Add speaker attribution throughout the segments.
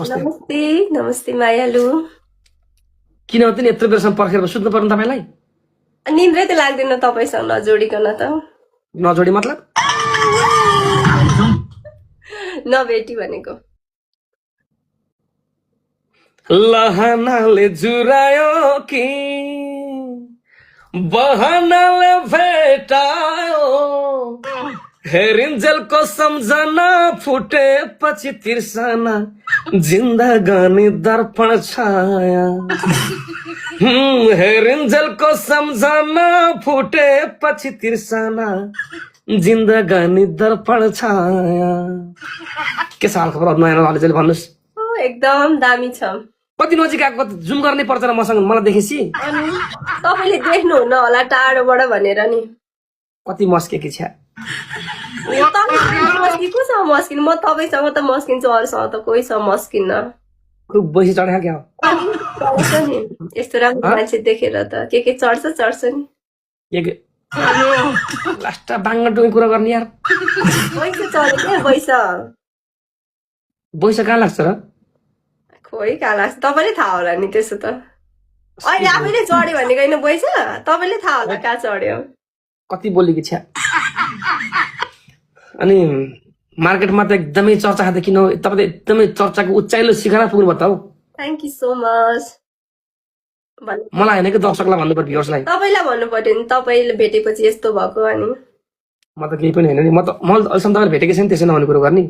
Speaker 1: नमस्ते
Speaker 2: नमस्ते नमस्ते मायालु
Speaker 1: किन हो त नि यत्रो बेरसम्म पर्खेर सुत्नु पर्नु तपाईँलाई
Speaker 2: निन्द्रै त लाग्दैन तपाईसँग नजोडिकन त
Speaker 1: नजोडी मतलब
Speaker 2: नभेटी भनेको
Speaker 1: लहनाले जुरायो कि बहनाले भेटायो हेरिन्जेलको सम्झना फुटेपछि तिर्सना जिन्दगानी दर्पण छाया हेरिन्जेलको सम्झना फुटेपछि तिर्सना जिन्दगानी दर्पण छाया के छ हाल खबर नयाँ नलेजले भन्नुहोस्
Speaker 2: एकदम दामी छ
Speaker 1: कति नजिक आएको जुम गर्ने पर्छ र मसँग मलाई देखेपछि
Speaker 2: अनि तपाईले देख्नुहुन्न होला टाढोबाट भनेर नि
Speaker 1: कति मस्केकी छ
Speaker 2: कोसँग मस्किन म तपाईसँग त मस्किन्छु अरूसँग त कोहीसँग मस्किन्न
Speaker 1: खुब बैसी चढ्या क्या
Speaker 2: चढ्छ नि यस्तो राम्रो मान्छे देखेर त के चढ्छ नि
Speaker 1: लास्ट बाङ्गा डुङ्गे कुरा गर्ने यार
Speaker 2: बैस चढ्यो क्या
Speaker 1: बैसा कहाँ लाग्छ र
Speaker 2: खोइ कहाँ लाग्छ तपाईँले थाहा होला नि त्यसो त अहिले आफैले चढ्यो भनेको होइन बैस तपाईँले थाहा होला कहाँ चढ्यो
Speaker 1: कति बोलेकी छ अनि मार्केटमा त एकदमै चर्चा खाँदा किन तपाईँ त एकदमै चर्चाको उचाइलो शिखरमा पुग्नु भयो त हौ
Speaker 2: थ्याङ्क यू सो मच
Speaker 1: मलाई होइन कि दर्शकलाई भन्नु पर्यो भ्युअर्सलाई
Speaker 2: तपाईँलाई भन्नु पर्यो नि तपाईँले भेटेपछि यस्तो भएको अनि
Speaker 1: म त केही पनि होइन नि म अहिलेसम्म तपाईँले भेटेकै छैन त्यसै नहुने कुरो गर्ने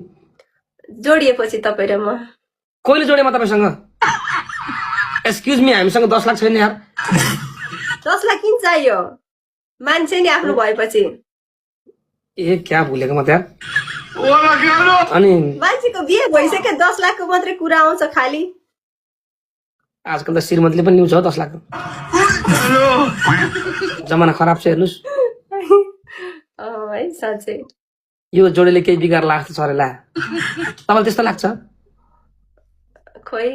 Speaker 2: जोडिएपछि तपाईँ र म
Speaker 1: कहिले जोडेँ म तपाईँसँग एक्सक्युज मी हामीसँग 10 लाख छैन यार
Speaker 2: 10 लाख किन चाहियो मान्छे नि आफ्नो भएपछि
Speaker 1: ए क्या भुलेको म त्यहाँ अनि
Speaker 2: मान्छेको बिहे भइसक्यो 10 लाखको मात्रै कुरा आउँछ खाली
Speaker 1: आजकल त श्रीमतीले पनि न्युज हो 10 लाख जमाना खराब छ हेर्नुहोस्
Speaker 2: है साँच्चै
Speaker 1: यो जोडीले केही बिगार लाग्छ अरे ला तपाईँलाई त्यस्तो लाग्छ
Speaker 2: खोइ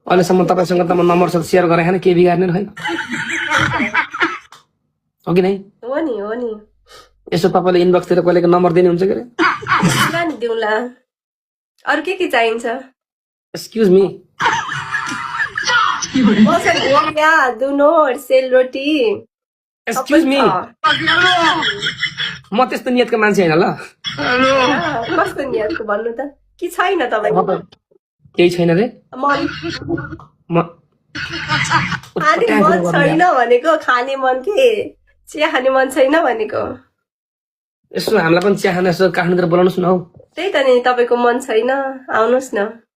Speaker 1: अहिलेसम्म तपाईँसँग त म नम्बर छ सेयर गरेँ होइन केही बिगार्ने होइन हो कि नै
Speaker 2: हो नि
Speaker 1: यसो तपाईँले इनबक्सतिर कहिलेको नम्बर दिनुहुन्छ के अरे
Speaker 2: नि दिउँला अरू के चाहिन्छ
Speaker 1: एक्सक्युज मी
Speaker 2: दुनोट सेलरोटी
Speaker 1: एक्सक्युज मी म त्यस्तो नियतको मान्छे होइन ल
Speaker 2: कस्तो नियतको भन्नु त कि छैन तपाईँ
Speaker 1: केही छैन रे म
Speaker 2: खाने मन छैन भनेको खाने मन के चिया खाने मन छैन भनेको
Speaker 1: यसो हामीलाई पनि चिया खान यसो काठमाडौँतिर बोलाउनुहोस् न हौ
Speaker 2: त्यही त नि तपाईँको मन छैन आउनुहोस् न